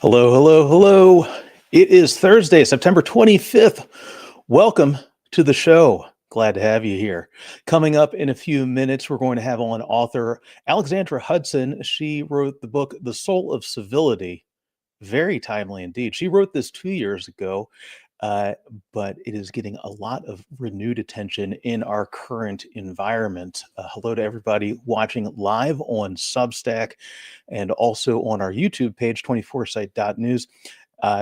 Hello, hello, hello. It is Thursday, September 25th. Welcome to the show. Glad to have you here. Coming up in a few minutes, we're going to have on author Alexandra Hudson. She wrote the book, The Soul of Civility. Very timely indeed. She wrote this 2 years ago, but it is getting a lot of renewed attention in our current environment. Hello to everybody watching live on Substack and also on our YouTube page, 24site.news.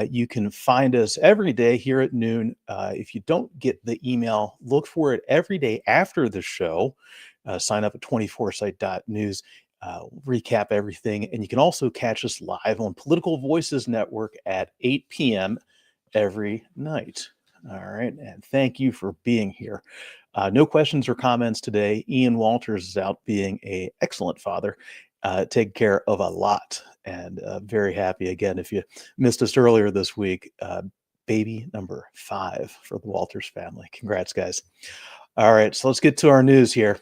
You can find us every day here at noon. If you don't get the email, look for it every day after the show. Sign up at 24site.news. Recap everything. And you can also catch us live on Political Voices Network at 8 p.m. every night. All right. And thank you for being here. No questions or comments today. Ian Walters is out being an excellent father, taking care of a lot. And very happy again. If you missed us earlier this week, baby number 5 for the Walters family. Congrats, guys. All right. So let's get to our news here.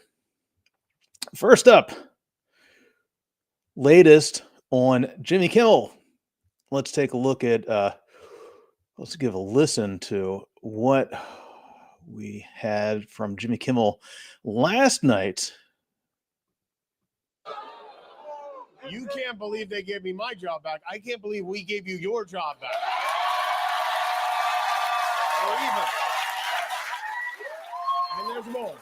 First up, latest on Jimmy Kimmel. Let's take a look at, let's give a listen to what we had from Jimmy Kimmel last night. You can't believe they gave me my job back. I can't believe we gave you your job back. Or even. And there's more.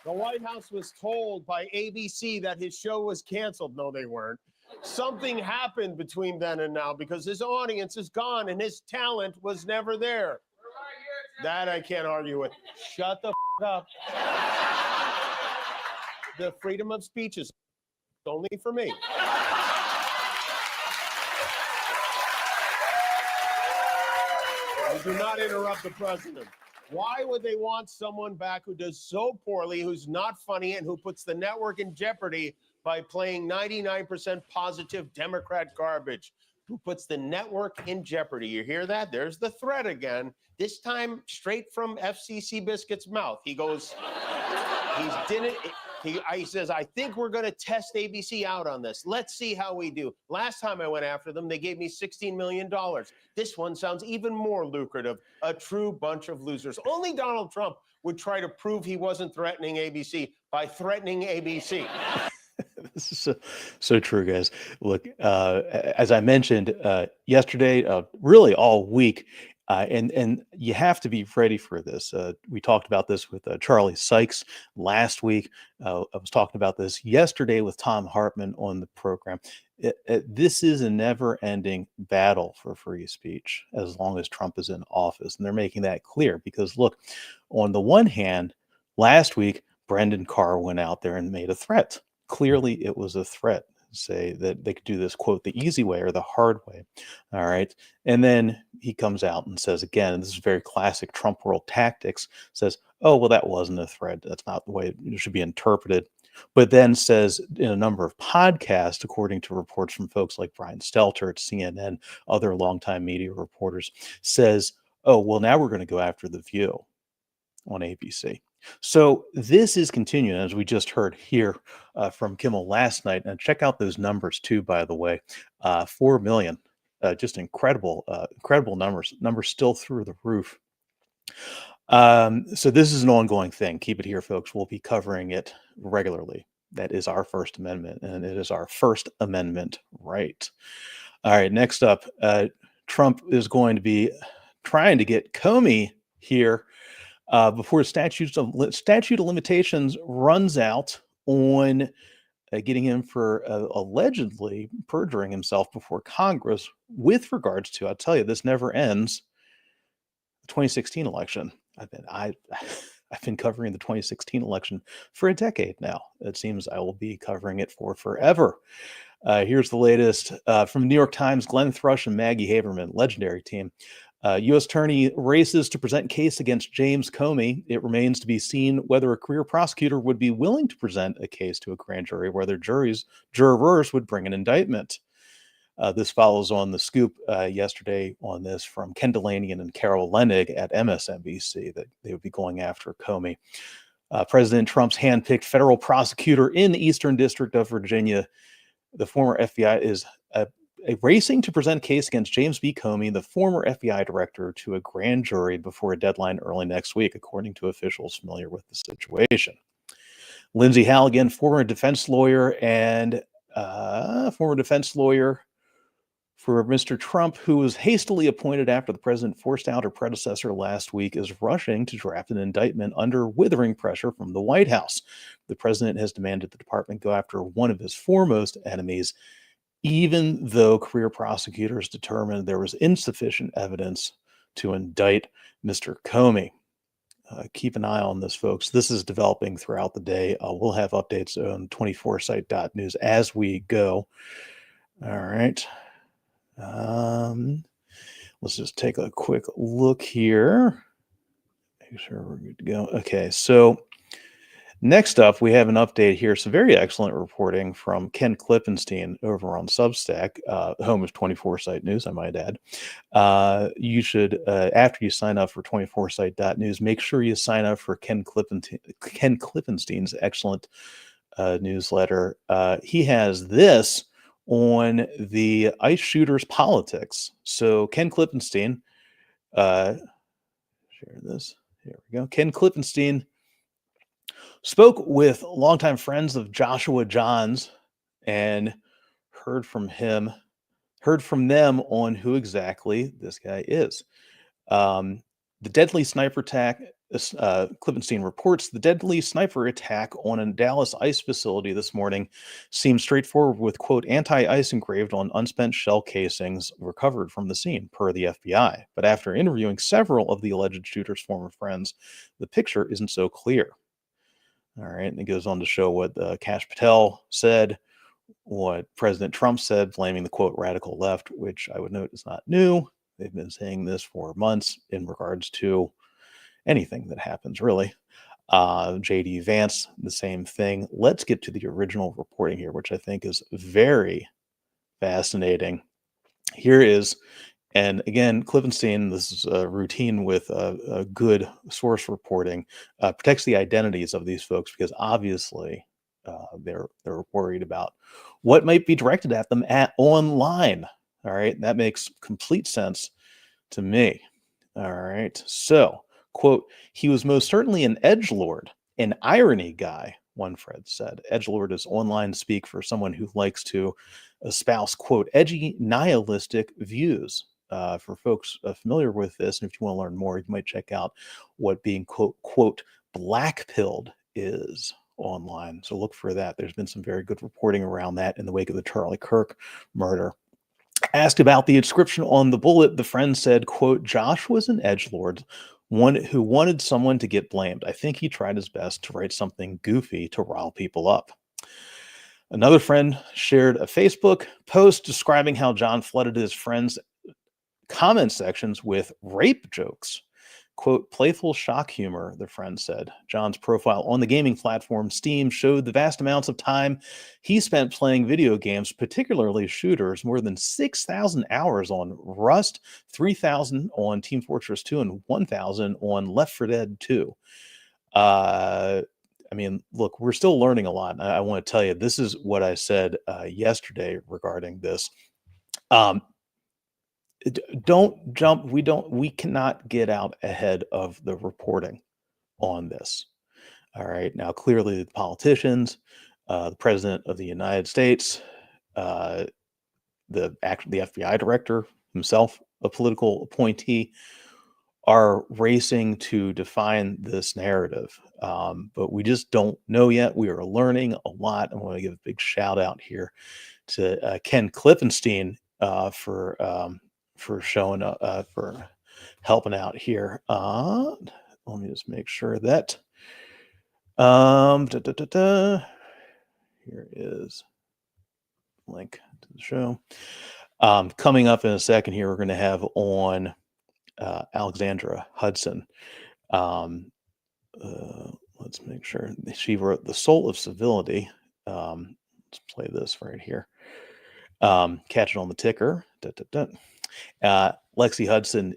The White House was told by ABC that his show was canceled. No, they weren't. Something happened between then and now because his audience is gone and his talent was never there. That I can't argue with. Shut the up. The freedom of speech is only for me. I do not interrupt the president. Why would they want someone back who does so poorly, who's not funny, and who puts the network in jeopardy by playing 99% positive Democrat garbage? Who puts the network in jeopardy? You hear that? There's the threat again. This time straight from FCC Biscuit's mouth. He goes, he says, I think we're going to test ABC out on this. Let's see how we do. Last time I went after them, they gave me $16 million. This one sounds even more lucrative. A true bunch of losers. Only Donald Trump would try to prove he wasn't threatening ABC by threatening ABC. This is so true, guys. Look, as I mentioned yesterday, really all week, and you have to be ready for this. We talked about this with Charlie Sykes last week. I was talking about this yesterday with Tom Hartman on the program. This is a never-ending battle for free speech as long as Trump is in office, and they're making that clear because, look, on the one hand, last week, Brendan Carr went out there and made a threat. Clearly, it was a threat. Say that they could do this, quote, the easy way or the hard way. All right. And then he comes out and says again, and this is very classic Trump world tactics, says, oh, well, that wasn't a threat. That's not the way it should be interpreted. But then says in a number of podcasts, according to reports from folks like Brian Stelter at CNN, other longtime media reporters, says, oh, well, now we're going to go after The View on ABC. So this is continuing, as we just heard here from Kimmel last night. And check out those numbers too, by the way, 4 million, just incredible numbers still through the roof. So this is an ongoing thing. Keep it here, folks. We'll be covering it regularly. That is our First Amendment, and it is our First Amendment right. All right, next up, Trump is going to be trying to get Comey here before statute of limitations runs out on getting him for allegedly perjuring himself before Congress with regards to, I'll tell you, this never ends, the 2016 election. I've been covering the 2016 election for a decade now. It seems I will be covering it for forever. Here's the latest from the New York Times. Glenn Thrush and Maggie Haberman, legendary team. U.S. attorney races to present case against James Comey. It remains to be seen whether a career prosecutor would be willing to present a case to a grand jury, whether jurors would bring an indictment. This follows on the scoop yesterday on this from Ken Delanian and Carol Leonnig at MSNBC that they would be going after Comey. President Trump's handpicked federal prosecutor in the Eastern District of Virginia, the former FBI, is racing to present a case against James B. Comey, the former FBI director, to a grand jury before a deadline early next week, according to officials familiar with the situation. Lindsay Halligan, former defense lawyer for Mr. Trump, who was hastily appointed after the president forced out her predecessor last week, is rushing to draft an indictment under withering pressure from the White House. The president has demanded the department go after one of his foremost enemies, even though career prosecutors determined there was insufficient evidence to indict Mr. Comey. Keep an eye on this, folks. This is developing throughout the day. We'll have updates on 24site.news as we go. All right. Let's just take a quick look here. Make sure we're good to go. Okay, so next up, we have an update here. Some very excellent reporting from Ken Klippenstein over on Substack, home of 24site news, I might add. You should, after you sign up for 24site.news, make sure you sign up for Ken Klippenstein's excellent newsletter. He has this on the ICE shooters politics. So Ken Klippenstein, share this. Here we go. Ken Klippenstein spoke with longtime friends of Joshua Johns and heard from them on who exactly this guy is. The deadly sniper attack, Klippenstein reports, the deadly sniper attack on a Dallas ICE facility this morning seems straightforward with, quote, anti-ICE engraved on unspent shell casings recovered from the scene, per the FBI. But after interviewing several of the alleged shooter's former friends, the picture isn't so clear. All right, and it goes on to show what Kash Patel said, what President Trump said, blaming the, quote, radical left, which I would note is not new. They've been saying this for months in regards to anything that happens, really. J.D. Vance, the same thing. Let's get to the original reporting here, which I think is very fascinating. Here is, and again, Klippenstein, this is a routine with a good source reporting, protects the identities of these folks because obviously they're worried about what might be directed at them online. All right, that makes complete sense to me. All right, so, quote, he was most certainly an edgelord, an irony guy, one Fred said. Edgelord is online speak for someone who likes to espouse, quote, edgy nihilistic views. For folks familiar with this, and if you want to learn more, you might check out what being, quote, black-pilled is online. So look for that. There's been some very good reporting around that in the wake of the Charlie Kirk murder. Asked about the inscription on the bullet, the friend said, quote, Josh was an edgelord, one who wanted someone to get blamed. I think he tried his best to write something goofy to rile people up. Another friend shared a Facebook post describing how John flooded his friends' comment sections with rape jokes. Quote, playful shock humor, the friend said. John's profile on the gaming platform Steam showed the vast amounts of time he spent playing video games, particularly shooters, more than 6,000 hours on Rust, 3,000 on Team Fortress 2, and 1,000 on Left 4 Dead 2. I mean, look, we're still learning a lot. I want to tell you, this is what I said yesterday regarding this. Don't jump. We cannot get out ahead of the reporting on this. All right. Now, clearly, the politicians, the president of the United States, the FBI director himself, a political appointee, are racing to define this narrative. But we just don't know yet. We are learning a lot. I want to give a big shout out here to Ken Klippenstein for showing up, for helping out here. Let me just make sure that here is link to the show. Coming up in a second here, we're going to have on Alexandra Hudson. Let's make sure she wrote The Soul of Civility. Let's play this right here. Catch it on the ticker. Lexi Hudson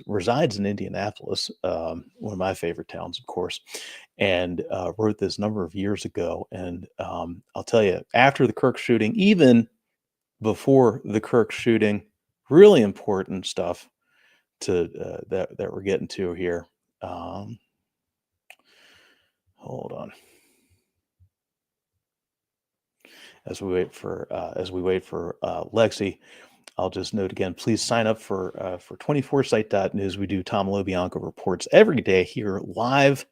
resides in Indianapolis, one of my favorite towns, of course, and wrote this a number of years ago. And I'll tell you, after the Kirk shooting, even before the Kirk shooting. Really important stuff to that we're getting to here. Hold on. As we wait for Lexi, I'll just note again, please sign up for 24site.news. We do Tom LoBianco reports every day here live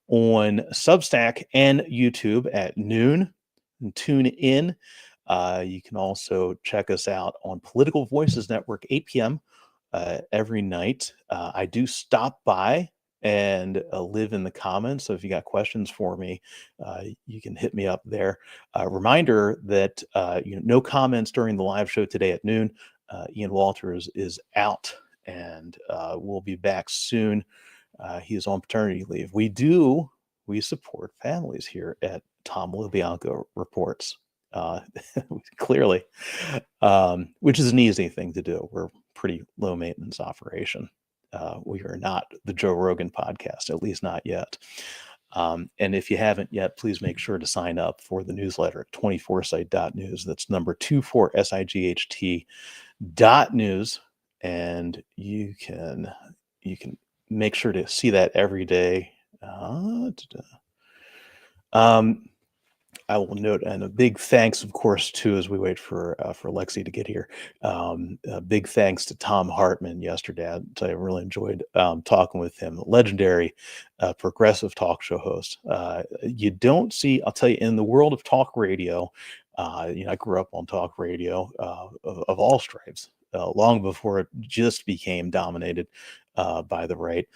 on Substack and YouTube at noon. And tune in. You can also check us out on Political Voices Network, 8 p.m. Every night. I do stop by and live in the comments. So if you got questions for me, you can hit me up there. Reminder that no comments during the live show today at noon. Ian Walters is out, and we'll be back soon. He is on paternity leave. We support families here at Tom LoBianco Reports. Clearly, which is an easy thing to do. We're pretty low maintenance operation. We are not the Joe Rogan podcast, at least not yet. And if you haven't yet, please make sure to sign up for the newsletter at 24site.news. That's number 24SIGHT.news. And you can make sure to see that every day. I will note, and a big thanks, of course, too, as we wait for Lexi to get here. A big thanks to Tom Hartman yesterday. I really enjoyed talking with him. Legendary progressive talk show host. You don't see, I'll tell you, in the world of talk radio, I grew up on talk radio of all stripes, long before it just became dominated by the right.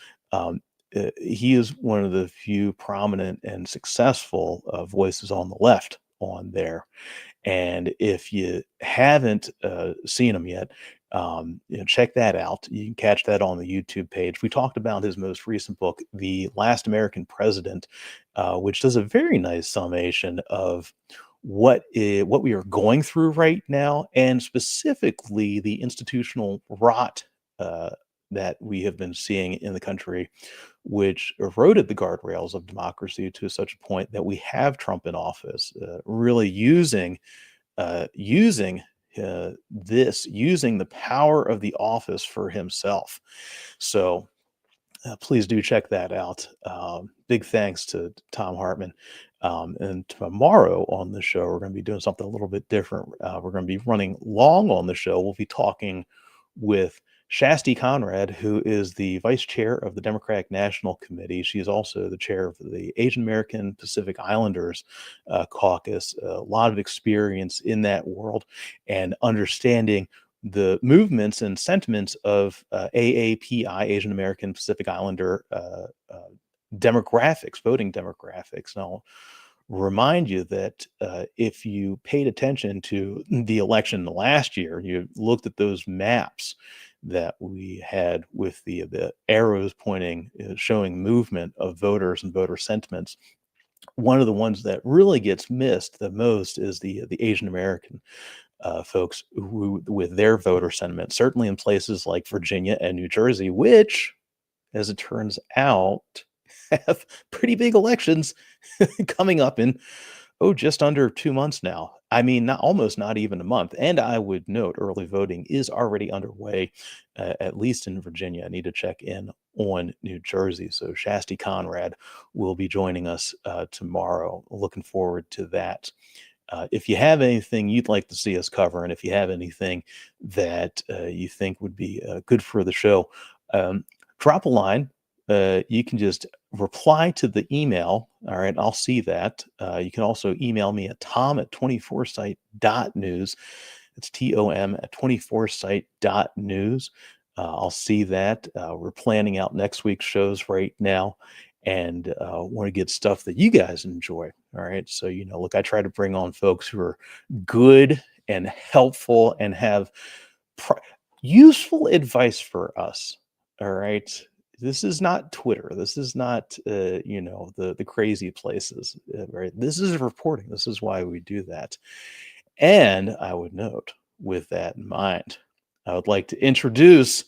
He is one of the few prominent and successful voices on the left on there. And if you haven't seen him yet, check that out. You can catch that on the YouTube page. We talked about his most recent book, The Last American President, which does a very nice summation of what we are going through right now, and specifically the institutional rot that we have been seeing in the country, which eroded the guardrails of democracy to such a point that we have Trump in office, really using the power of the office for himself. So please do check that out. Big thanks to Tom Hartman. And tomorrow on the show, we're going to be doing something a little bit different. We're going to be running long on the show. We'll be talking with Shasti Conrad, who is the vice chair of the Democratic National Committee. She is also the chair of the Asian American Pacific Islanders Caucus. A lot of experience in that world and understanding the movements and sentiments of AAPI, Asian American Pacific Islander demographics, voting demographics. And I'll remind you that if you paid attention to the election last year, you looked at those maps that we had with the arrows pointing, showing movement of voters and voter sentiments. One of the ones that really gets missed the most is the Asian American folks who, with their voter sentiment, certainly in places like Virginia and New Jersey, which, as it turns out, have pretty big elections coming up in just under 2 months now. I mean, not even a month. And I would note early voting is already underway, at least in Virginia. I need to check in on New Jersey. So Shasti Conrad will be joining us tomorrow. Looking forward to that. If you have anything you'd like to see us cover, and if you have anything that you think would be good for the show, drop a line. You can just reply to the email. All right, I'll see that. You can also email me at tom@24site.news. It's TOM@24site.news. I'll see that. We're planning out next week's shows right now, and want to get stuff that you guys enjoy. All right, so look, I try to bring on folks who are good and helpful and have useful advice for us. All right. This is not Twitter. This is not, the crazy places, right? This is reporting. This is why we do that. And I would note, with that in mind, I would like to introduce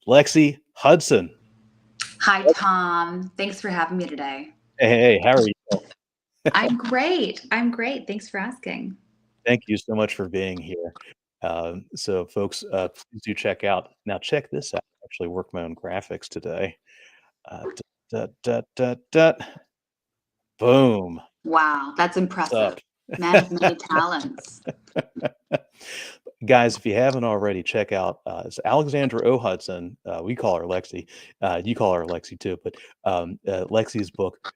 Lexi Hudson. Hi, Tom. Thanks for having me today. Hey, how are you? I'm great. Thanks for asking. Thank you so much for being here. So folks, please do check out. Now check this out. I actually worked my own graphics today. Dut, dut, dut, dut. Boom. Wow, that's What's impressive. up? Man of many talents. Guys, if you haven't already, check out it's Alexandra O. Hudson. We call her Lexi. You call her Lexi too, but Lexi's book,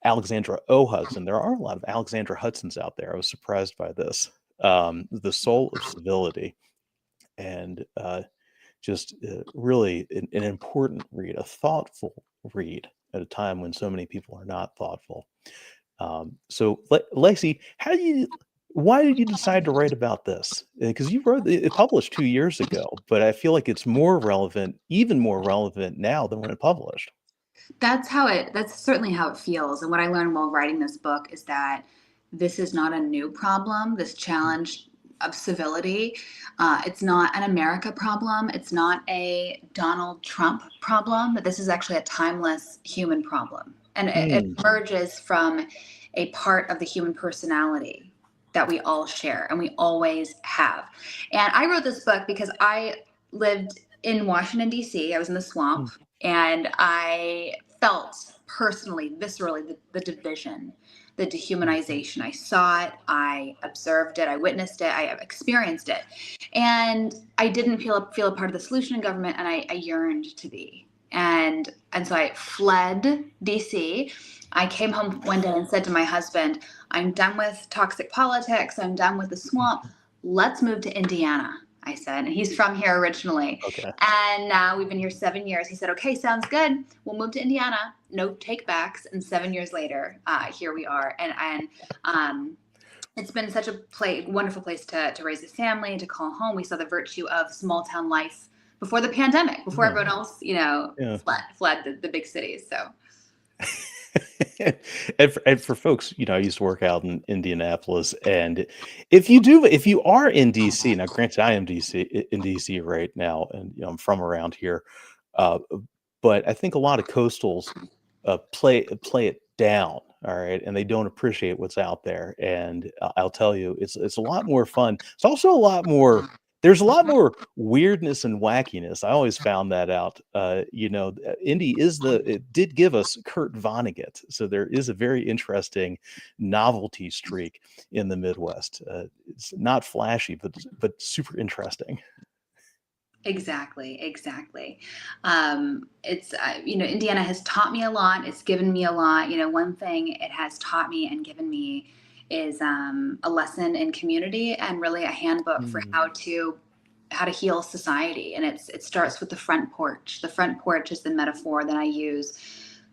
Alexandra O. Hudson. There are a lot of Alexandra Hudsons out there. I was surprised by this. The Soul of Civility, and just really an important read, a thoughtful read at a time when so many people are not thoughtful. So, Lexi, why did you decide to write about this? Because you wrote it published 2 years ago, but I feel like it's more relevant, even more relevant now than when it published. That's certainly how it feels. And what I learned while writing this book is that this is not a new problem, this challenge of civility. It's not an America problem. It's not a Donald Trump problem, but this is actually a timeless human problem. And it emerges from a part of the human personality that we all share and we always have. And I wrote this book because I lived in Washington, D.C. I was in the swamp, and I felt personally, viscerally, the division, the dehumanization. I saw it, I observed it, I witnessed it, I experienced it. And I didn't feel a part of the solution in government, and I yearned to be. And so I fled DC. I came home one day and said to my husband, I'm done with toxic politics. I'm done with the swamp. Let's move to Indiana, I said. And he's from here originally. Okay. And now we've been here 7 years. He said, okay, sounds good. We'll move to Indiana. No take backs. And 7 years later, here we are. And it's been such a wonderful place to raise a family, to call home. We saw the virtue of small town life before the pandemic, before everyone else, fled the big cities. So. and for folks, I used to work out in Indianapolis, and if you are in DC now, granted, I am in DC right now, and I'm from around here, but I think a lot of coastals play it down, all right, and they don't appreciate what's out there. And I'll tell you, it's a lot more fun. It's also a lot more. There's a lot more weirdness and wackiness. I always found that out. Indy it did give us Kurt Vonnegut, so there is a very interesting novelty streak in the Midwest. It's not flashy, but super interesting. Exactly. It's Indiana has taught me a lot. It's given me a lot. One thing it has taught me and given me is a lesson in community, and really a handbook for how to heal society. And it starts with the front porch. The front porch is the metaphor that I use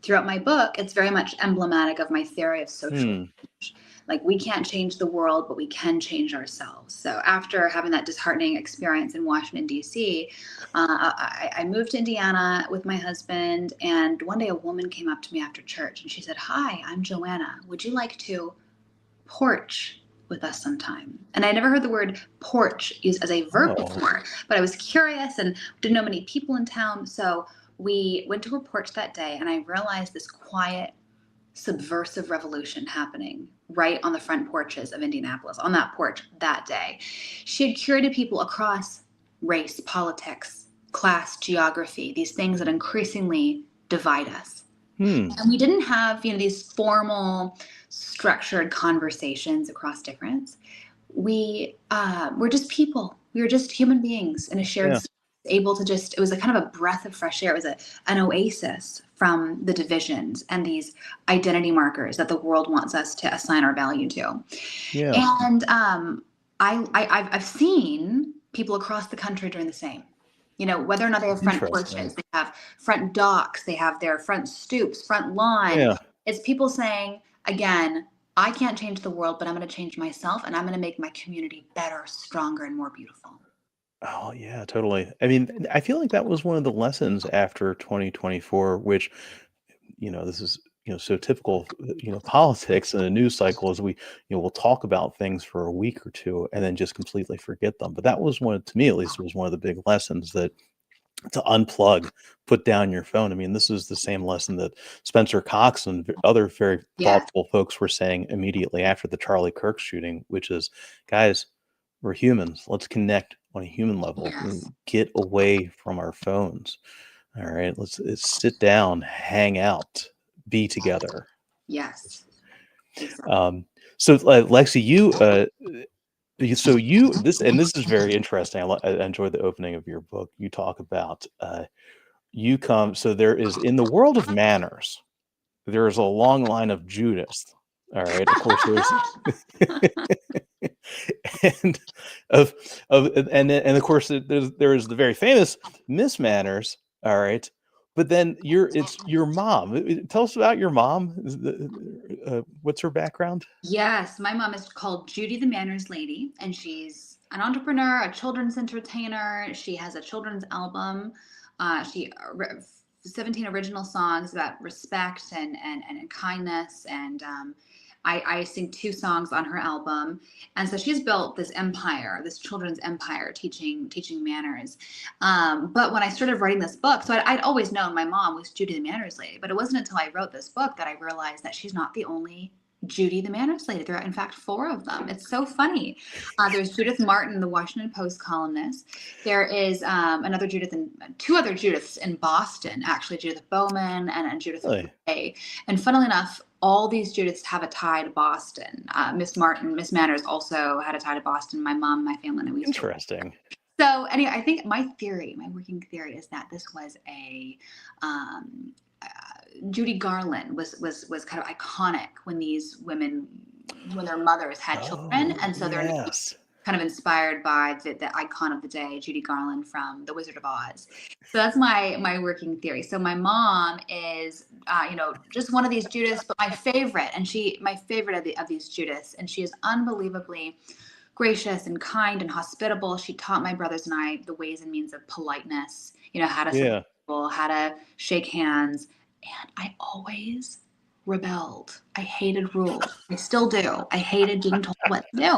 throughout my book. It's very much emblematic of my theory of social change. Like, we can't change the world, but we can change ourselves. So after having that disheartening experience in Washington, D.C., I moved to Indiana with my husband. And one day a woman came up to me after church and she said, "Hi, I'm Joanna. Would you like to porch with us sometime?" And I never heard the word porch used as a verb before, but I was curious and didn't know many people in town. So we went to her porch that day, and I realized this quiet, subversive revolution happening right on the front porches of Indianapolis, on that porch that day. She had curated people across race, politics, class, geography, these things that increasingly divide us. And we didn't have, these formal, structured conversations across difference. We were just people. We were just human beings in a shared space, able to it was a kind of a breath of fresh air. It was an oasis from the divisions and these identity markers that the world wants us to assign our value to. Yeah. And I've seen people across the country doing the same. Whether or not they have front porches, they have front docks, they have their front stoops, front lawn. Yeah. It's people saying, again, I can't change the world, but I'm going to change myself, and I'm going to make my community better, stronger, and more beautiful. Oh, yeah, totally. I mean, I feel like that was one of the lessons after 2024, which, this is, so typical, politics and a news cycle is we'll talk about things for a week or two and then just completely forget them. But that was to me at least, was one of the big lessons, that to unplug, put down your phone. I mean, this is the same lesson that Spencer Cox and other very thoughtful folks were saying immediately after the Charlie Kirk shooting, which is, guys, We're humans. Let's connect on a human level. Yes. Get away from our phones. All right. Let's sit down, hang out, be together. Yes. Exactly. So Lexi, this is very interesting. I enjoyed the opening of your book. You talk about so there is, in the world of manners, there is a long line of Judas. All right. Of course, there's and of course there's the very famous Miss Manners. All right. But then it's your mom. Tell us about your mom. What's her background? Yes, my mom is called Judy the Manners Lady, and she's an entrepreneur, a children's entertainer. She has a children's album. She 17 original songs about respect and kindness, and I sing 2 songs on her album. And so she's built this empire, this children's empire, teaching manners. But when I started writing this book, so I'd always known my mom was Judy the Manners Lady, but it wasn't until I wrote this book that I realized that she's not the only Judy the Manners Lady. There are, in fact, 4 of them. It's so funny. There's Judith Martin, the Washington Post columnist. There is another Judith and 2 other Judiths in Boston, actually, Judith Bowman and Judith Ray. And funnily enough, all these Judiths have a tie to Boston. Miss Manners also had a tie to Boston. My mom, my family, and we. Interesting. So anyway, I think my working theory is that this was Judy Garland was kind of iconic when these women, when their mothers had children, and so they're kind of inspired by the icon of the day, Judy Garland from The Wizard of Oz. So that's my working theory. So my mom is, just one of these Judiths, but my favorite of these Judiths, and she is unbelievably gracious and kind and hospitable. She taught my brothers and I the ways and means of politeness, how to salute people, how to shake hands. And I always rebelled. I hated rules. I still do. I hated being told what to do.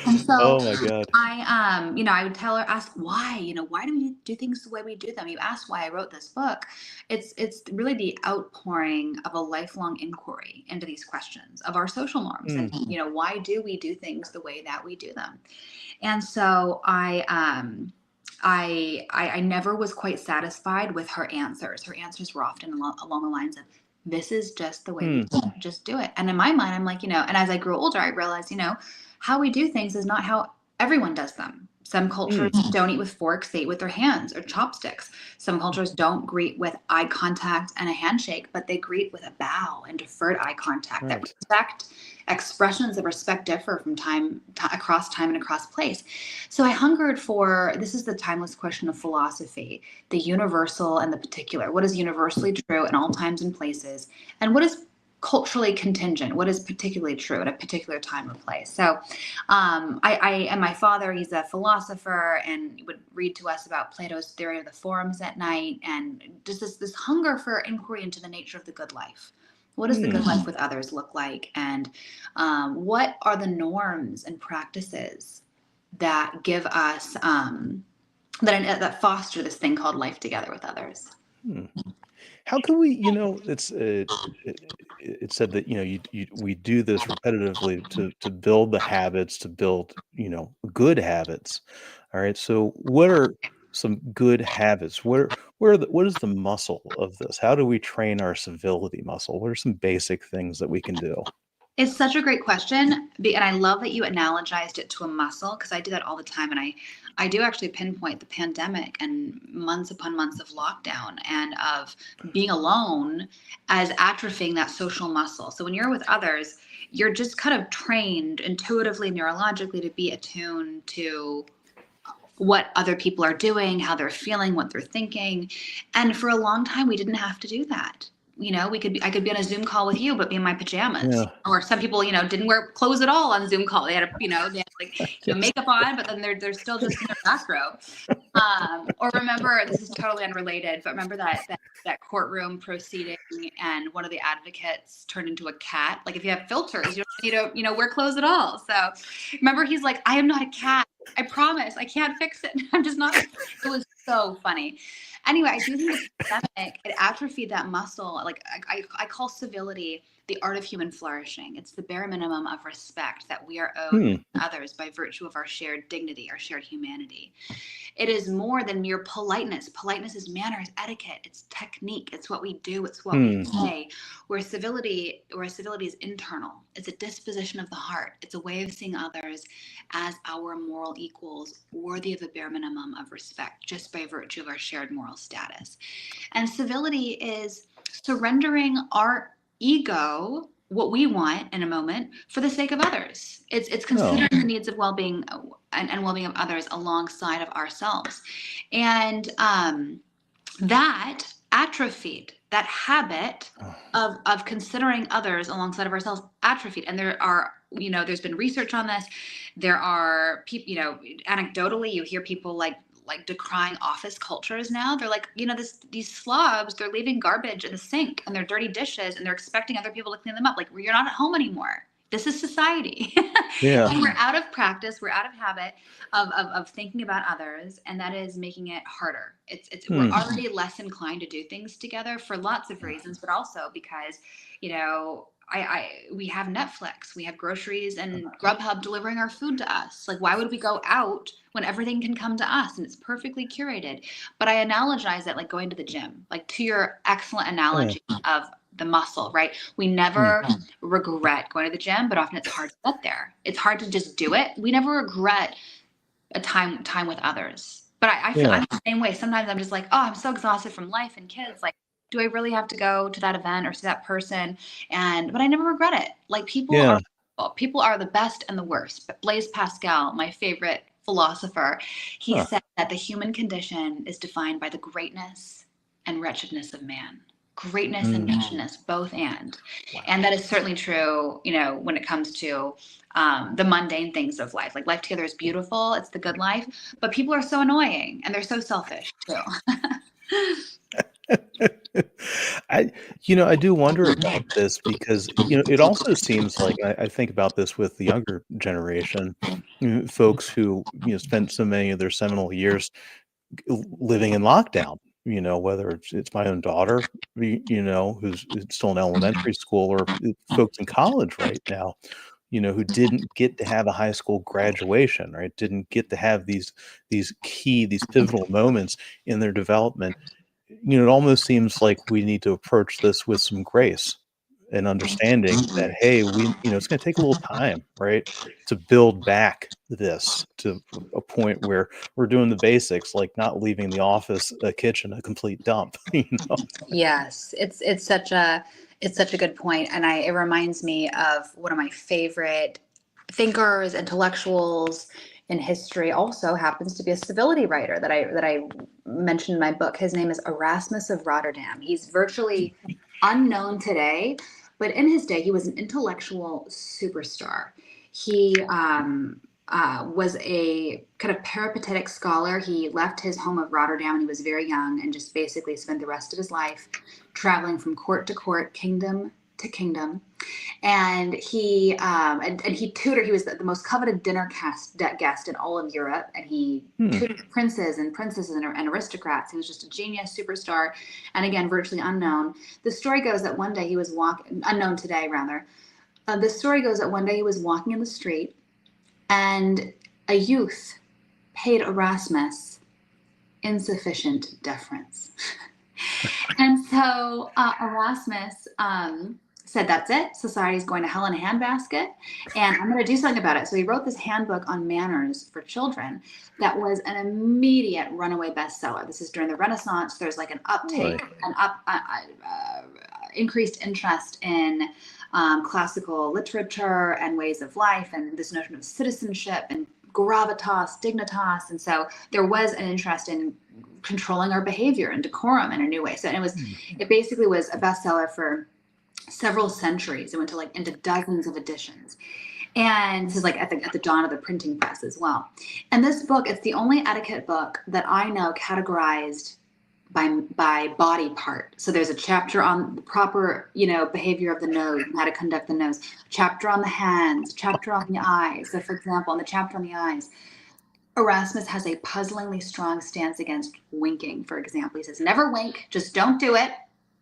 And so oh my God. I would tell her, ask why, why do we do things the way we do them? You asked why I wrote this book. It's really the outpouring of a lifelong inquiry into these questions of our social norms. And, why do we do things the way that we do them? And so I never was quite satisfied with her answers. Her answers were often along the lines of, this is just the way we do it. Just do it. And in my mind, I'm like, and as I grew older, I realized, how we do things is not how everyone does them. Some cultures don't eat with forks, they eat with their hands or chopsticks. Some cultures don't greet with eye contact and a handshake, but they greet with a bow and deferred eye contact. Right. That respect, expressions of respect differ from across time and across place. So I hungered for, this is the timeless question of philosophy, the universal and the particular. What is universally true in all times and places? And what is culturally contingent? What is particularly true at a particular time or place? So I and my father, he's a philosopher and would read to us about Plato's theory of the forms at night, and just this hunger for inquiry into the nature of the good life. What does the good life with others look like? And what are the norms and practices that give us, that foster this thing called life together with others? How can we, it's said that, we do this repetitively to build the habits, to build, good habits. All right. So what are some good habits? What is the muscle of this? How do we train our civility muscle? What are some basic things that we can do? It's such a great question. And I love that you analogized it to a muscle, because I do that all the time. And I do actually pinpoint the pandemic and months upon months of lockdown and of being alone as atrophying that social muscle. So when you're with others, you're just kind of trained intuitively, neurologically to be attuned to what other people are doing, how they're feeling, what they're thinking. And for a long time, we didn't have to do that. I could be on a Zoom call with you, but be in my pajamas. Yeah. Or some people, didn't wear clothes at all on Zoom call. They had, makeup on, but then they're still just in their bathrobe. Or remember, this is totally unrelated, but remember that courtroom proceeding and one of the advocates turned into a cat. Like, if you have filters, you don't need to, wear clothes at all. So remember, he's like, I am not a cat. I promise. I can't fix it. I'm just not. It was so funny. Anyway, I do think the pandemic, it atrophied that muscle. Like I call civility the art of human flourishing. It's the bare minimum of respect that we are owed Hmm. to others by virtue of our shared dignity, our shared humanity. It is more than mere politeness. Politeness is manners, etiquette, it's technique, it's what we do, it's what we say. Where civility is internal. It's a disposition of the heart. It's a way of seeing others as our moral equals, worthy of a bare minimum of respect, just by virtue of our shared moral status. And civility is surrendering our ego, what we want in a moment, for the sake of others. It's considering the needs of well-being and well-being of others alongside of ourselves. And that atrophied, that habit of considering others alongside of ourselves atrophied. And there are, there's been research on this. There are people, anecdotally, you hear people like decrying office cultures now. They're like, these slobs, they're leaving garbage in the sink and they're dirty dishes and they're expecting other people to clean them up. Like, you're not at home anymore. This is society. Yeah. And we're out of practice. We're out of habit of thinking about others. And that is making it harder. We're already less inclined to do things together for lots of reasons, but also because, we have Netflix, we have groceries and Grubhub delivering our food to us. Like, why would we go out when everything can come to us and it's perfectly curated? But I analogize that like going to the gym, like to your excellent analogy of the muscle, right? We never regret going to the gym, but often it's hard to get there. It's hard to just do it. We never regret a time with others. But I feel I'm the same way. Sometimes I'm just like, oh, I'm so exhausted from life and kids. Like, do I really have to go to that event or see that person? But I never regret it. Like, people are the best and the worst. But Blaise Pascal, my favorite philosopher, he said that the human condition is defined by the greatness and wretchedness of man. Greatness and wretchedness, both and. Wow. And that is certainly true, when it comes to the mundane things of life. Like, life together is beautiful. It's the good life. But people are so annoying and they're so selfish too. I do wonder about this because, it also seems like I think about this with the younger generation, folks who, spent so many of their seminal years living in lockdown, whether it's my own daughter, who's still in elementary school, or folks in college right now, who didn't get to have a high school graduation, right? Didn't get to have these pivotal moments in their development. It almost seems like we need to approach this with some grace and understanding that, hey, it's going to take a little time, right, to build back this to a point where we're doing the basics, like not leaving the office, a kitchen, a complete dump. Yes, it's such a good point, and it reminds me of one of my favorite thinkers, intellectuals in history. Also happens to be a civility writer that I mentioned in my book. His name is Erasmus of Rotterdam. He's virtually unknown today, but in his day, he was an intellectual superstar. He was a kind of peripatetic scholar. He left his home of Rotterdam when he was very young and just basically spent the rest of his life traveling from court to court, kingdom to kingdom. And he tutored. He was the most coveted dinner guest in all of Europe, and he tutored princes and princesses and aristocrats. He was just a genius, superstar, and again, virtually unknown. The story goes that one day he was unknown today, rather. The story goes that one day he was walking in the street, and a youth paid Erasmus insufficient deference. And so Erasmus said, that's it. Society's going to hell in a handbasket, and I'm going to do something about it. So he wrote this handbook on manners for children that was an immediate runaway bestseller. This is during the Renaissance. There's like an uptake, increased interest in classical literature and ways of life, and this notion of citizenship and gravitas, dignitas. And so there was an interest in controlling our behavior and decorum in a new way. So it basically was a bestseller for several centuries. It went to into dozens of editions. And this is at the dawn of the printing press as well. And this book, it's the only etiquette book that I know categorized by body part. So there's a chapter on the proper, behavior of the nose and how to conduct the nose, chapter on the hands, chapter on the eyes. So for example, in the chapter on the eyes, Erasmus has a puzzlingly strong stance against winking, for example. He says, never wink, just don't do it.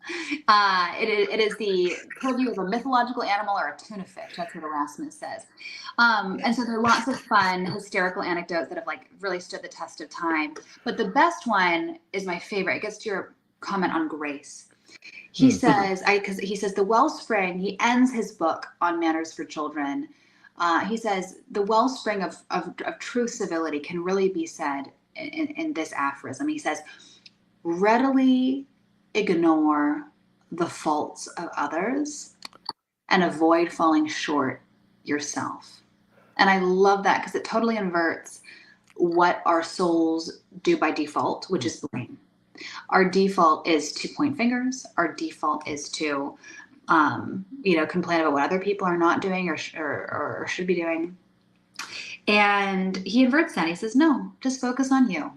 It is the purview of a mythological animal or a tuna fish. That's what Erasmus says. And so there are lots of fun, hysterical anecdotes that have like really stood the test of time. But the best one is my favorite. It gets to your comment on grace. He says, because he says the wellspring, he ends his book on manners for children. He says the wellspring of true civility can really be said in this aphorism. He says, readily ignore the faults of others and avoid falling short yourself. And I love that because it totally inverts what our souls do by default, which is blame. Our default is to point fingers. Our default is to, complain about what other people are not doing or should be doing. And he inverts that. He says, no, just focus on you.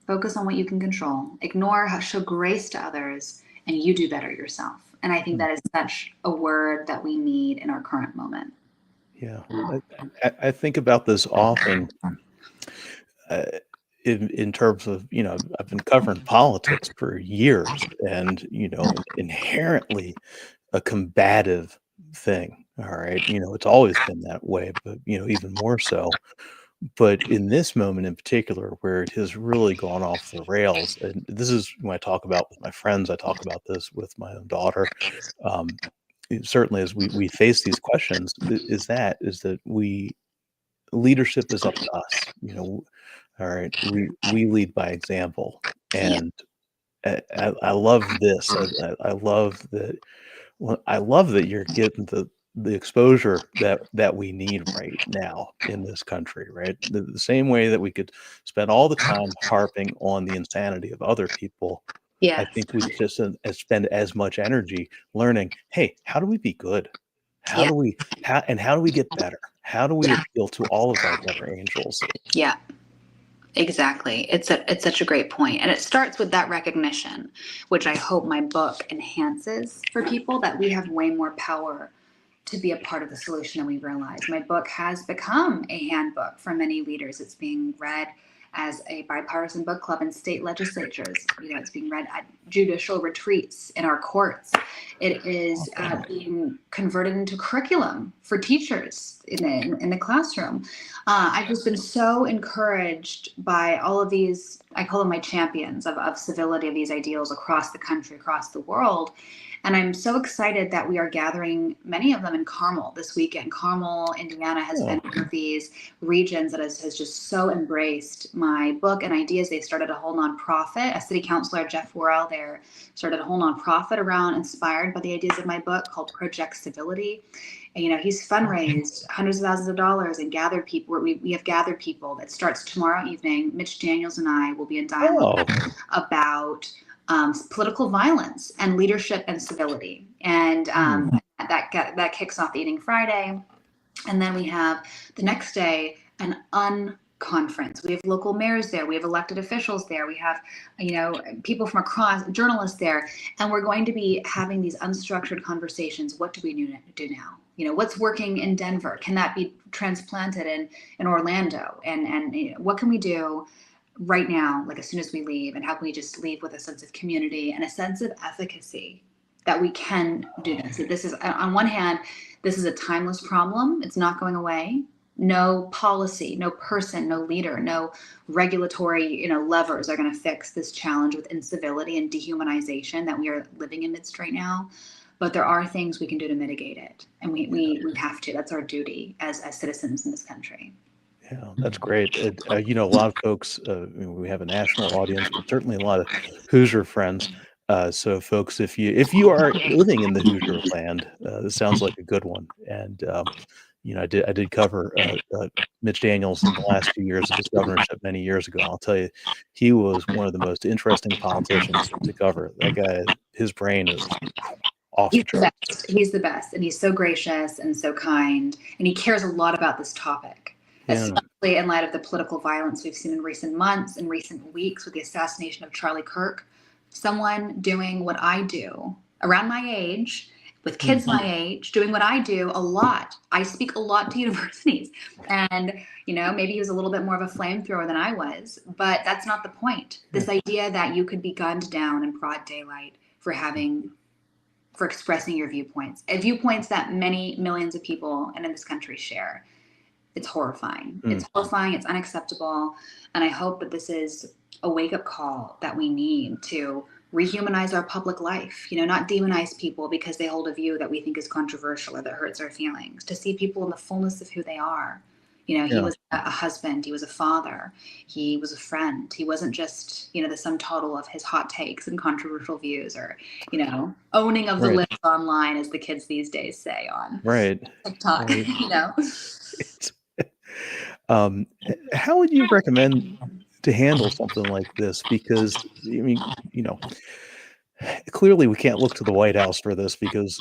Focus on what you can control. Ignore how show grace to others, and you do better yourself. And I think that is such a word that we need in our current moment. Yeah, I think about this often in terms of, I've been covering politics for years, and, inherently a combative thing. All right. It's always been that way, but, even more so. But in this moment in particular, where it has really gone off the rails, and this is when I talk about with my friends, I talk about this with my own daughter. Certainly, as we face these questions, is that leadership is up to us. All right, we lead by example, and I love this. I love that. Well, I love that you're getting the exposure that we need right now in this country, right? The same way that we could spend all the time harping on the insanity of other people, I Yes. think we should just spend as much energy learning, hey, how do we be good? How Yeah. do we get better? How do we appeal to all of our better angels? Yeah. Exactly. It's such a great point. And it starts with that recognition, which I hope my book enhances for people, that we have way more power to be a part of the solution than we realize. My book has become a handbook for many leaders. It's being read as a bipartisan book club in state legislatures. It's being read at judicial retreats in our courts. It is being converted into curriculum for teachers in the classroom. I've just been so encouraged by all of these, I call them my champions of civility, of these ideals across the country, across the world. And I'm so excited that we are gathering many of them in Carmel this weekend. Carmel, Indiana has been one of these regions that has just so embraced my book and ideas. They started a whole nonprofit. A city councilor, Jeff Worrell, there started a whole nonprofit around, inspired by the ideas of my book, called Project Civility. And, he's fundraised hundreds of thousands of dollars and gathered people. We have gathered people. That starts tomorrow evening. Mitch Daniels and I will be in dialogue about political violence and leadership and civility. And that kicks off the Eating Friday. And then we have the next day an unconference. We have local mayors there. We have elected officials there. We have, people from across, journalists there. And we're going to be having these unstructured conversations. What do we do now? What's working in Denver? Can that be transplanted in Orlando? And what can we do right now, like as soon as we leave, and how can we just leave with a sense of community and a sense of efficacy that we can do this? So this is, on one hand, this is a timeless problem. It's not going away. No policy, no person, no leader, no regulatory, levers are going to fix this challenge with incivility and dehumanization that we are living amidst right now. But there are things we can do to mitigate it. And we have to. That's our duty as citizens in this country. Yeah, that's great. A lot of folks, we have a national audience, but certainly a lot of Hoosier friends. So, folks, if you are living in the Hoosier land, this sounds like a good one. And I did cover Mitch Daniels in the last 2 years of his governorship many years ago. I'll tell you, he was one of the most interesting politicians to cover. That guy, his brain is off the charts. He's the best, and he's so gracious and so kind, and he cares a lot about this topic. Especially in light of the political violence we've seen in recent months and recent weeks with the assassination of Charlie Kirk. Someone doing what I do around my age, with kids my age, doing what I do a lot. I speak a lot to universities, and maybe he was a little bit more of a flamethrower than I was, but that's not the point. This idea that you could be gunned down in broad daylight for having for expressing your viewpoints that many millions of people in this country share. It's horrifying. It's horrifying. It's unacceptable. And I hope that this is a wake-up call that we need to rehumanize our public life, not demonize people because they hold a view that we think is controversial or that hurts our feelings, to see people in the fullness of who they are. He was a husband, he was a father, he was a friend. He wasn't just, the sum total of his hot takes and controversial views or, owning of the list online, as the kids these days say on TikTok, How would you recommend to handle something like this? Because, clearly we can't look to the White House for this because,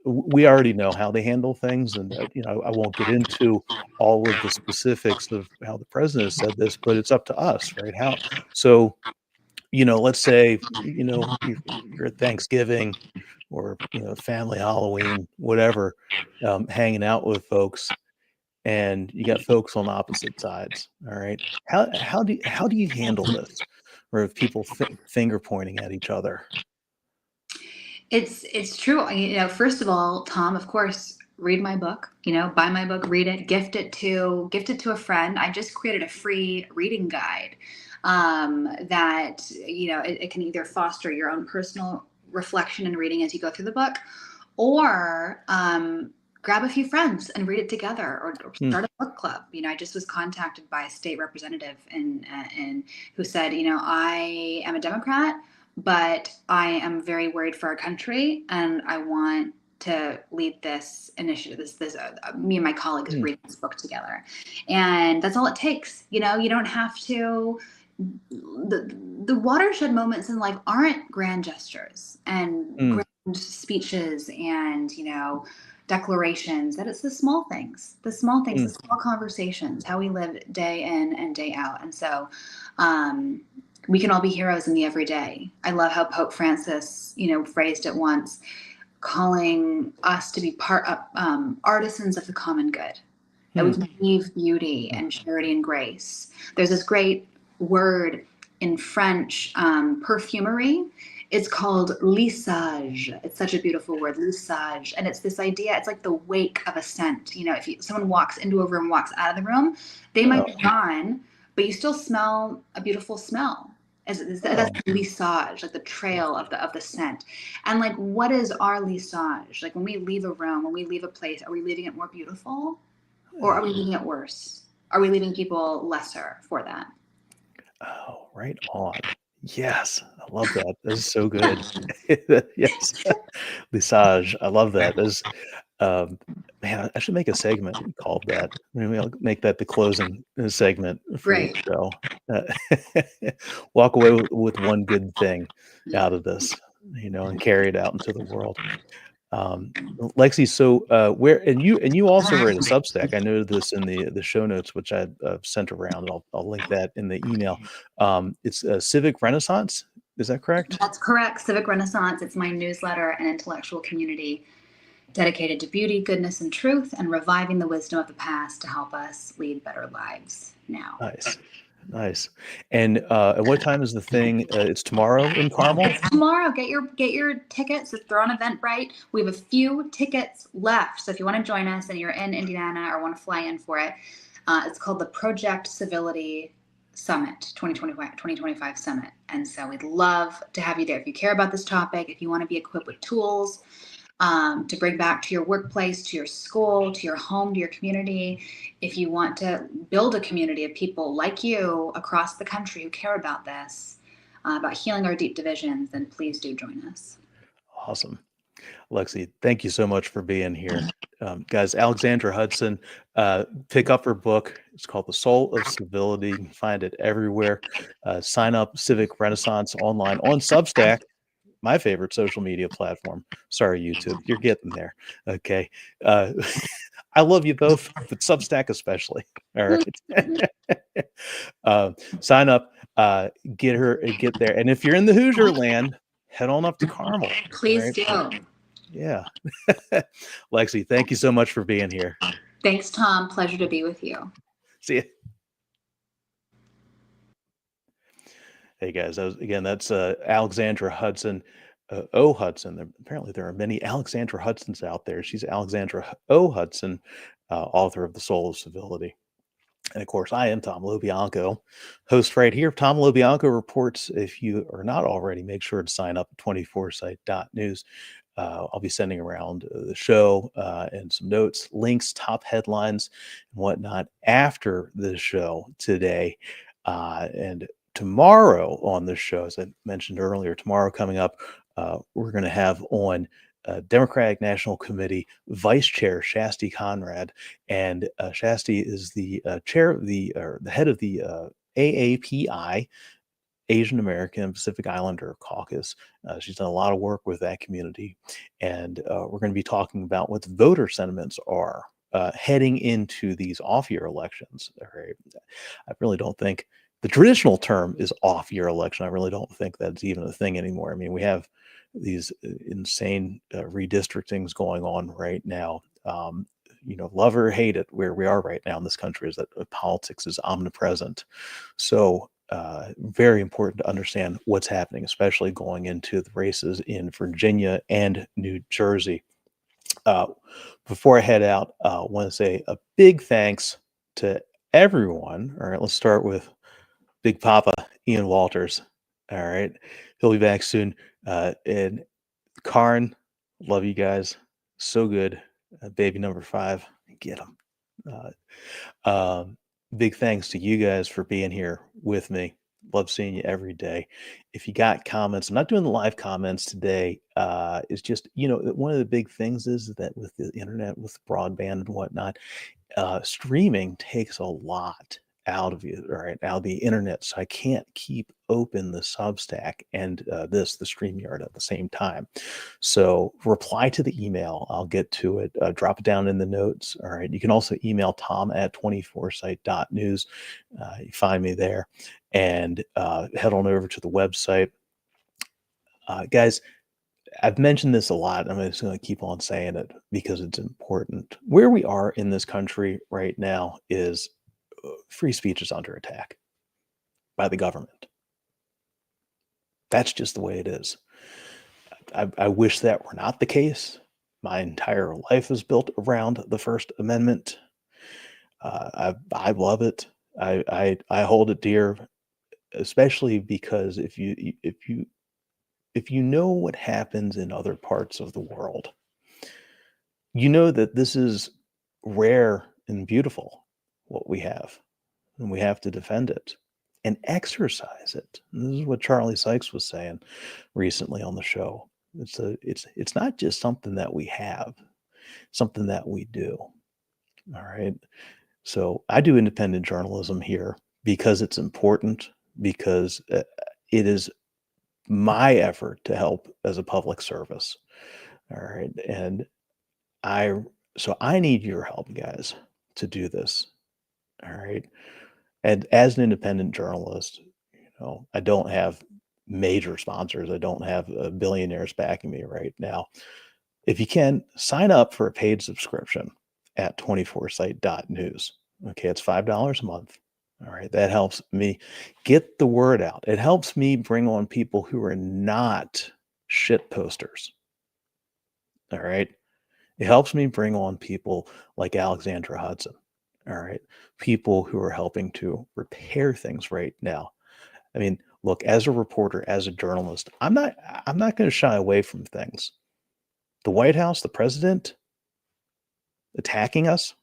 we already know how they handle things. And, I won't get into all of the specifics of how the president said this, but it's up to us, right? Let's say, you're at Thanksgiving or, family Halloween, whatever, hanging out with folks, and you got folks on opposite sides. All right. How do you handle this? Or if people finger pointing at each other? It's true. First of all, Tom, of course, read my book, buy my book, read it, gift it to a friend. I just created a free reading guide that, it can either foster your own personal reflection and reading as you go through the book, or grab a few friends and read it together, or start a book club. I just was contacted by a state representative and who said, I am a Democrat, but I am very worried for our country, and I want to lead this initiative. Me and my colleagues read this book together, and that's all it takes. You don't have to. The watershed moments in life aren't grand gestures and grand speeches and declarations. That it's the small things, the small conversations, how we live day in and day out. And so we can all be heroes in the everyday. I love how Pope Francis, phrased it once, calling us to be artisans of the common good, that we can leave beauty and charity and grace. There's this great word in French, perfumery. It's called lissage. It's such a beautiful word, lissage. And it's this idea, it's like the wake of a scent. If someone walks into a room, walks out of the room, they might be gone, but you still smell a beautiful smell. That's lissage, like the trail of the scent. And like, what is our lissage? Like when we leave a room, when we leave a place, are we leaving it more beautiful, or are we leaving it worse? Are we leaving people lesser for that? Oh, right on. Yes, I love that. That is so good. Yes, Lissage. I love that. There's, man, I should make a segment called that. Maybe I'll make that the closing segment for the show. Walk away with one good thing out of this, and carry it out into the world. Lexi, so where and you also write a Substack. I noted this in the show notes, which I sent around. I'll link that in the email. It's Civic Renaissance. Is that correct? That's correct. Civic Renaissance. It's my newsletter and intellectual community dedicated to beauty, goodness, and truth, and reviving the wisdom of the past to help us lead better lives now. Nice. And what time is the thing? It's tomorrow in Carmel? It's tomorrow. Get your tickets. They're on Eventbrite. We have a few tickets left. So if you want to join us and you're in Indiana or want to fly in for it, it's called the Project Civility Summit, 2025 Summit. And so we'd love to have you there. If you care about this topic, if you want to be equipped with tools to bring back to your workplace, to your school, to your home, to your community. If you want to build a community of people like you across the country who care about this, about healing our deep divisions, then please do join us. Awesome. Lexi, thank you so much for being here. Guys, Alexandra Hudson, pick up her book. It's called The Soul of Civility. You can find it everywhere. Sign up Civic Renaissance online on Substack, my favorite social media platform. Sorry, YouTube, you're getting there. Okay. I love you both, but Substack especially. All right. Sign up, get there. And if you're in the Hoosier land, head on up to Carmel. Please do. Yeah. Lexi, thank you so much for being here. Thanks, Tom. Pleasure to be with you. See ya. Hey guys, that's Alexandra Hudson. O. Hudson. Apparently, there are many Alexandra Hudsons out there. She's Alexandra O. Hudson, author of The Soul of Civility. And of course, I am Tom LoBianco, host right here. Tom LoBianco reports. If you are not already, make sure to sign up at 24site.news. I'll be sending around the show and some notes, links, top headlines, and whatnot after the show today. And tomorrow on the show, as I mentioned earlier, tomorrow coming up, we're going to have on Democratic National Committee Vice Chair Shasti Conrad, and Shasti is the chair of the head of the AAPI, Asian American and Pacific Islander Caucus. She's done a lot of work with that community, and we're going to be talking about what the voter sentiments are heading into these off-year elections. Right? I really don't think the traditional term is off-year election. I really don't think that's even a thing anymore. I mean, we have these insane redistrictings going on right now. Love or hate it, where we are right now in this country is that politics is omnipresent. So very important to understand what's happening, especially going into the races in Virginia and New Jersey. Before I head out, I want to say a big thanks to everyone. All right, let's start with Big Papa Ian Walters. All right, he'll be back soon. And Karn, love you guys. So good. Baby number 5, get him. Big thanks to you guys for being here with me. Love seeing you every day. If you got comments, I'm not doing the live comments today. It's just, one of the big things is that with the internet, with broadband and whatnot, streaming takes a lot out of you, right? Out of the internet. So I can't keep open the Substack and the StreamYard at the same time. So reply to the email. I'll get to it. Drop it down in the notes. All right. You can also email Tom at 24site.news. You find me there, and head on over to the website. Guys, I've mentioned this a lot. I'm just going to keep on saying it because it's important. Where we are in this country right now is free speech is under attack by the government. That's just the way it is. I wish that were not the case. My entire life is built around the First Amendment. I love it. I hold it dear, especially because if you know what happens in other parts of the world, you know that this is rare and beautiful, what we have, and we have to defend it and exercise it. And this is what Charlie Sykes was saying recently on the show. It's not just something that we have, something that we do. All right. So I do independent journalism here because it's important, because it is my effort to help as a public service. All right. And I need your help, guys, to do this. All right. And as an independent journalist, I don't have major sponsors. I don't have billionaires backing me right now. If you can, sign up for a paid subscription at 24site.news. Okay, it's $5 a month. All right, that helps me get the word out. It helps me bring on people who are not shit posters. All right, it helps me bring on people like Alexandra Hudson. All right, people who are helping to repair things right now. I mean, look, as a reporter, as a journalist, I'm not going to shy away from things. The White House, the president attacking us,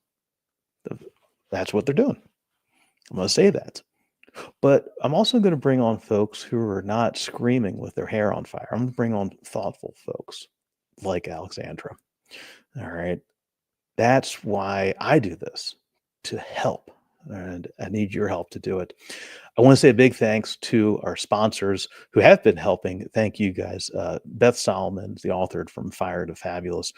that's what they're doing. I'm going to say that. But I'm also going to bring on folks who are not screaming with their hair on fire. I'm going to bring on thoughtful folks like Alexandra. All right. That's why I do this, to help. And I need your help to do it. I want to say a big thanks to our sponsors who have been helping. Thank you, guys. Beth Solomon, the author From Fire to Fabulous.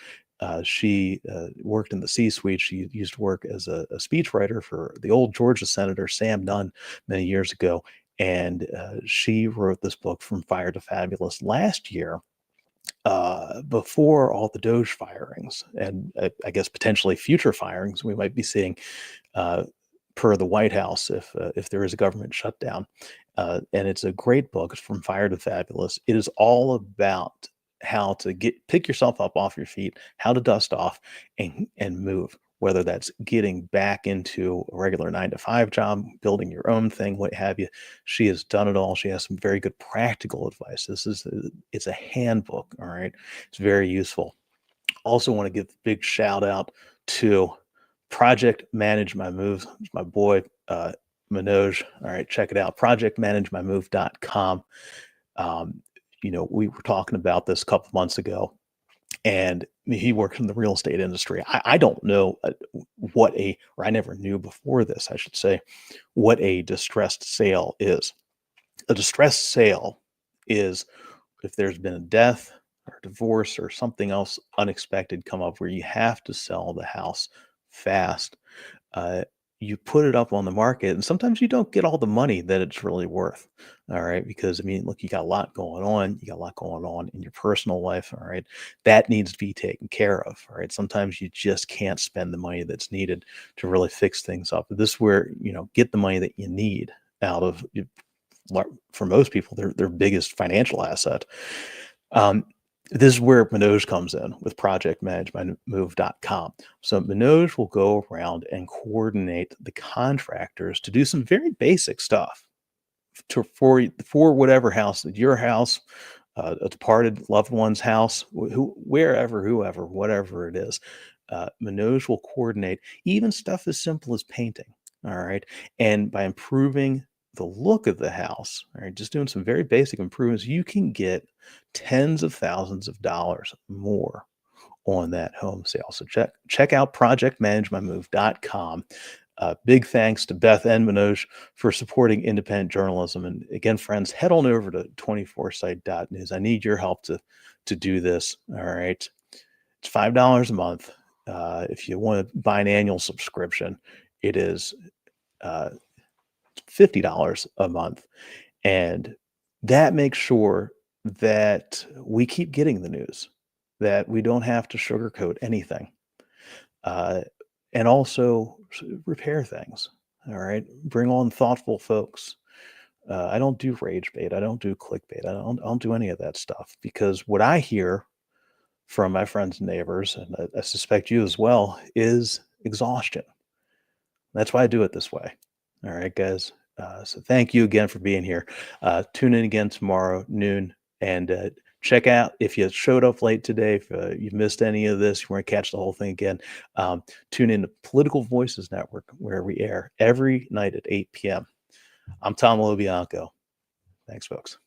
She worked in the C-suite. She used to work as a speechwriter for the old Georgia Senator Sam Nunn many years ago. And she wrote this book, From Fire to Fabulous, last year, before all the Doge firings, and I guess potentially future firings we might be seeing per the White House if there is a government shutdown. And it's a great book. It's From Fire to Fabulous. It is all about how to pick yourself up off your feet, how to dust off and move, whether that's getting back into a regular 9 to 5 job, building your own thing, what have you. She has done it all. She has some very good practical advice. It's a handbook. All right. It's very useful. Also want to give a big shout out to Project Manage My Moves. My boy, Manoj. All right. Check it out. projectmanagemymove.com. We were talking about this a couple months ago, and he works in the real estate industry. I don't know or I never knew before this, I should say, what a distressed sale is. A distressed sale is if there's been a death or divorce or something else unexpected come up where you have to sell the house fast. Uh, you put it up on the market, and sometimes you don't get all the money that it's really worth. All right. Because, I mean, look, you got a lot going on. You got a lot going on in your personal life. All right. That needs to be taken care of. All right. Sometimes you just can't spend the money that's needed to really fix things up. This is where, get the money that you need out of, for most people, their biggest financial asset. This is where Manoj comes in with projectmanagemymove.com. So Manoj will go around and coordinate the contractors to do some very basic stuff for whatever house, your house, a departed loved one's house, whoever, whatever it is. Manoj will coordinate even stuff as simple as painting. All right. And by improving the look of the house, all right, just doing some very basic improvements, you can get tens of thousands of dollars more on that home sale. So check out projectmanagemymove.com. Big thanks to Beth and Manoj for supporting independent journalism. And again, friends, head on over to 24site.news. I need your help to do this. All right. It's $5 a month. If you want to buy an annual subscription, it is $50 a month. And that makes sure that we keep getting the news, that we don't have to sugarcoat anything. And also repair things. All right. Bring on thoughtful folks. I don't do rage bait. I don't do clickbait. I don't do any of that stuff, because what I hear from my friends and neighbors, and I suspect you as well, is exhaustion. That's why I do it this way. All right, guys. So thank you again for being here. Tune in again tomorrow, noon, and check out, if you showed up late today, if you missed any of this, you want to catch the whole thing again, tune in to Political Voices Network, where we air every night at 8 p.m. I'm Tom Lobianco. Thanks, folks.